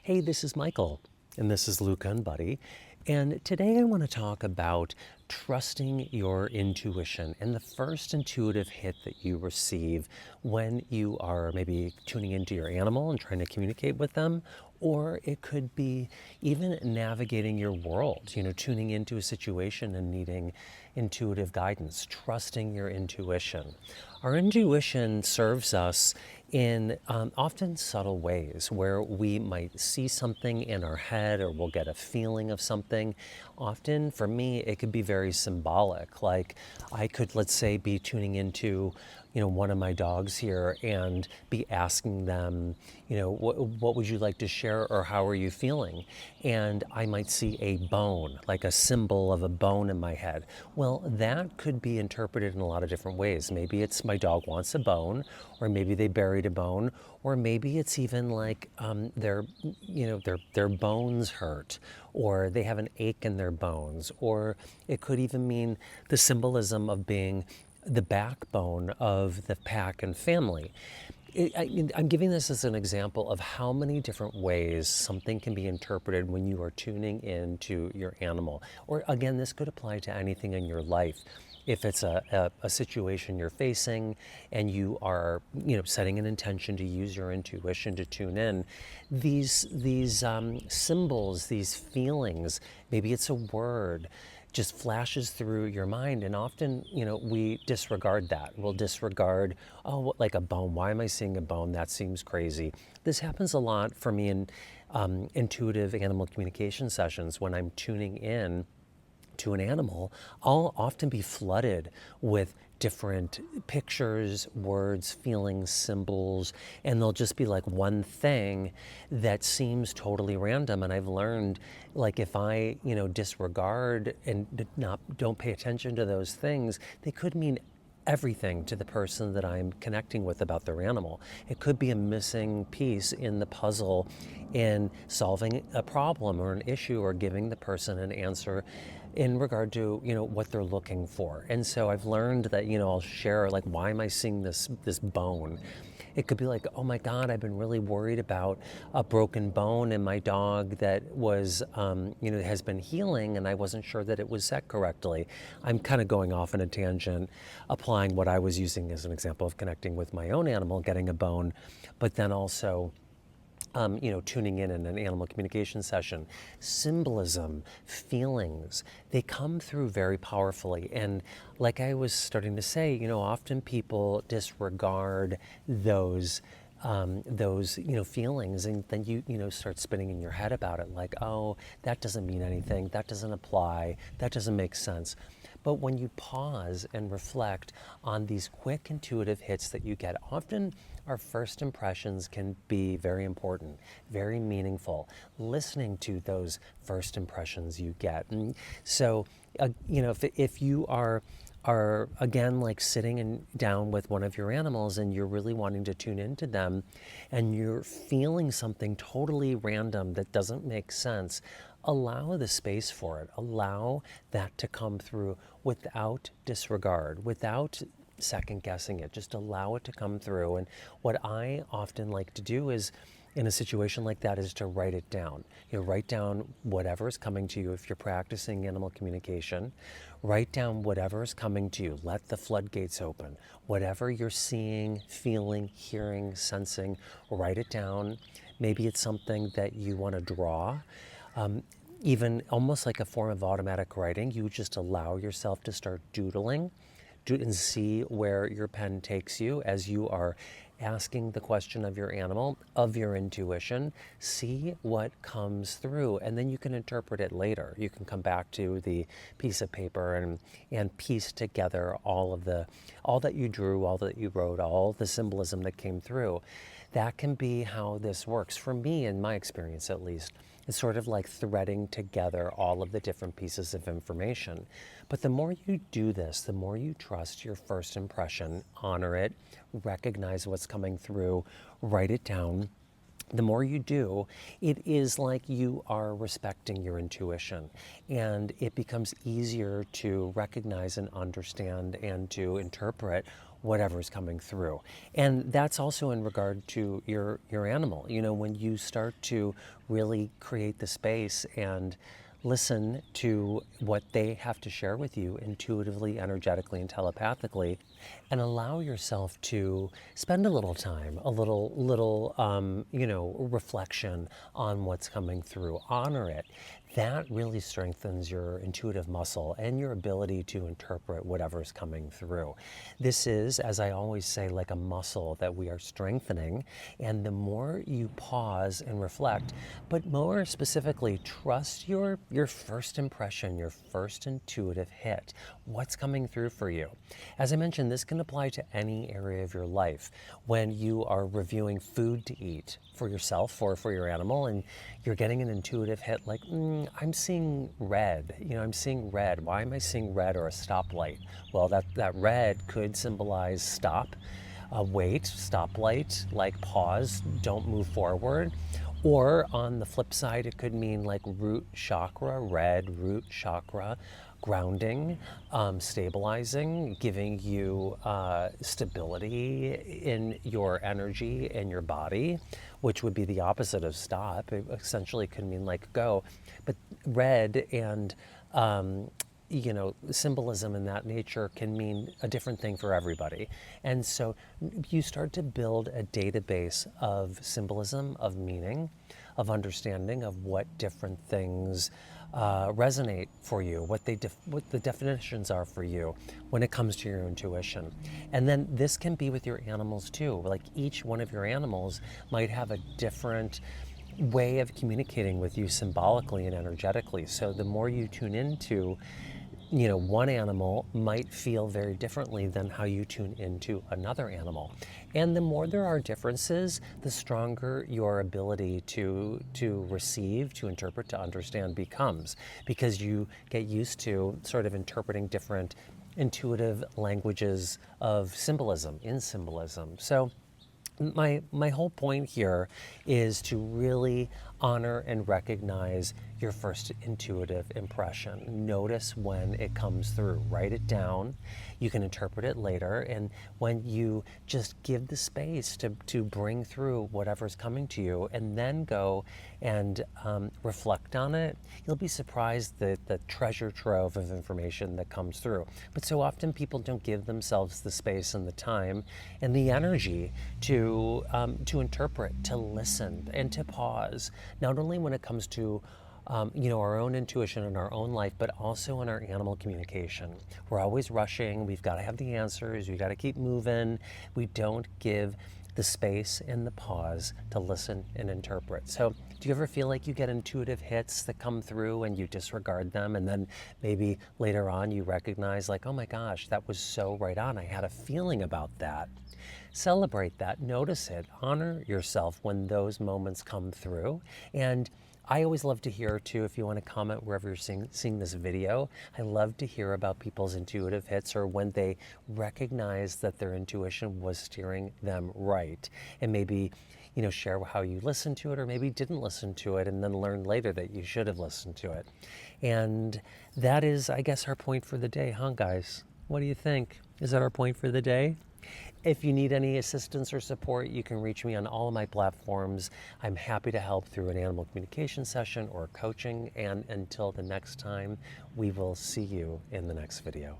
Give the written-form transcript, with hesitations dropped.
Hey, this is Michael, and this is Luca and Buddy. And today I want to talk about trusting your intuition and the first intuitive hit that you receive when you are maybe tuning into your animal and trying to communicate with them, or it could be even navigating your world, tuning into a situation and needing intuitive guidance, trusting your intuition. Our intuition serves us in often subtle ways where we might see something in our head or we'll get a feeling of something. Often, for me, it could be very symbolic. Like I could, let's say, be tuning into one of my dogs here and be asking them, what would you like to share or how are you feeling? And I might see a bone, like a symbol of a bone in my head. Well, that could be interpreted in a lot of different ways. Maybe it's my dog wants a bone, or maybe they buried a bone, or maybe it's even like their bones hurt, or they have an ache in their bones, or it could even mean the symbolism of being the backbone of the pack and family. I'm giving this as an example of how many different ways something can be interpreted when you are tuning into your animal. Or again, this could apply to anything in your life. If it's a situation you're facing and you are, setting an intention to use your intuition to tune in, these symbols, these feelings, maybe it's a word, just flashes through your mind, and often we disregard that. We'll disregard, oh, like a bone, why am I seeing a bone? That seems crazy. This happens a lot for me in intuitive animal communication sessions. When I'm tuning in to an animal, I'll often be flooded with different pictures, words, feelings, symbols, and they'll just be like one thing that seems totally random. And I've learned, like, if I, disregard and don't pay attention to those things, they could mean everything to the person that I'm connecting with about their animal. It could be a missing piece in the puzzle in solving a problem or an issue or giving the person an answer in regard to what they're looking for. And so I've learned that I'll share, like, why am I seeing this bone? It could be like, oh my God, I've been really worried about a broken bone in my dog that was, has been healing, and I wasn't sure that it was set correctly. I'm kind of going off on a tangent, applying what I was using as an example of connecting with my own animal, getting a bone, but then also tuning in an animal communication session. Symbolism, feelings, they come through very powerfully. And like I was starting to say, often people disregard those feelings, and then you start spinning in your head about it, like, oh, that doesn't mean anything, that doesn't apply, that doesn't make sense. But when you pause and reflect on these quick intuitive hits that you get, often our first impressions can be very important, very meaningful. Listening to those first impressions you get. And so, if you are again, like sitting down with one of your animals and you're really wanting to tune into them and you're feeling something totally random that doesn't make sense, allow the space for it. Allow that to come through without disregard, without second guessing it. Just allow it to come through. And what I often like to do is, in a situation like that, is to write it down. Write down whatever is coming to you. If you're practicing animal communication, write down whatever is coming to you. Let the floodgates open. Whatever you're seeing, feeling, hearing, sensing, write it down. Maybe it's something that you want to draw. Even almost like a form of automatic writing, you just allow yourself to start doodling and see where your pen takes you as you are asking the question of your animal, of your intuition. See what comes through, and then you can interpret it later. You can come back to the piece of paper and piece together all that you drew, all that you wrote, all the symbolism that came through. That can be how this works. For me, in my experience at least, it's sort of like threading together all of the different pieces of information. But the more you do this, the more you trust your first impression, honor it, recognize what's coming through, write it down. The more you do, it is like you are respecting your intuition, and it becomes easier to recognize and understand and to interpret whatever's coming through. And that's also in regard to your animal. You know, when you start to really create the space and listen to what they have to share with you intuitively, energetically, and telepathically, and allow yourself to spend a little time, a little reflection on what's coming through. Honor it. That really strengthens your intuitive muscle and your ability to interpret whatever's coming through. This is, as I always say, like a muscle that we are strengthening. And the more you pause and reflect, but more specifically, trust your first impression, your first intuitive hit. What's coming through for you? As I mentioned, this can apply to any area of your life. When you are reviewing food to eat for yourself or for your animal, and you're getting an intuitive hit like, I'm seeing red. You know, I'm seeing red. Why am I seeing red, or a stoplight? Well, that red could symbolize stop, wait, stoplight, like pause, don't move forward. Or on the flip side, it could mean like root chakra, red root chakra, grounding, stabilizing, giving you stability in your energy and your body, which would be the opposite of stop. It essentially could mean like go. But red and symbolism in that nature can mean a different thing for everybody. And so you start to build a database of symbolism, of meaning, of understanding of what different things resonate for you, what the definitions are for you when it comes to your intuition. And then this can be with your animals too. Like each one of your animals might have a different way of communicating with you symbolically and energetically. So the more you tune into, one animal might feel very differently than how you tune into another animal. And the more there are differences, the stronger your ability to receive, to interpret, to understand becomes, because you get used to sort of interpreting different intuitive languages of symbolism, in symbolism. So my whole point here is to really honor and recognize your first intuitive impression. Notice when it comes through. Write it down. You can interpret it later. And when you just give the space to bring through whatever's coming to you, and then go and reflect on it, you'll be surprised at the treasure trove of information that comes through. But so often people don't give themselves the space and the time and the energy to interpret, to listen, and to pause. Not only when it comes to our own intuition in our own life, but also in our animal communication. We're always rushing. We've got to have the answers. We've got to keep moving. We don't give the space and the pause to listen and interpret. So do you ever feel like you get intuitive hits that come through and you disregard them, and then maybe later on you recognize like, oh my gosh, that was so right on. I had a feeling about that. Celebrate that, notice it, honor yourself when those moments come through. And I always love to hear too, if you want to comment wherever you're seeing this video, I love to hear about people's intuitive hits, or when they recognize that their intuition was steering them right. And maybe, share how you listened to it, or maybe didn't listen to it and then learn later that you should have listened to it. And that is, I guess, our point for the day, huh, guys? What do you think? Is that our point for the day? If you need any assistance or support, you can reach me on all of my platforms. I'm happy to help through an animal communication session or coaching. And until the next time, we will see you in the next video.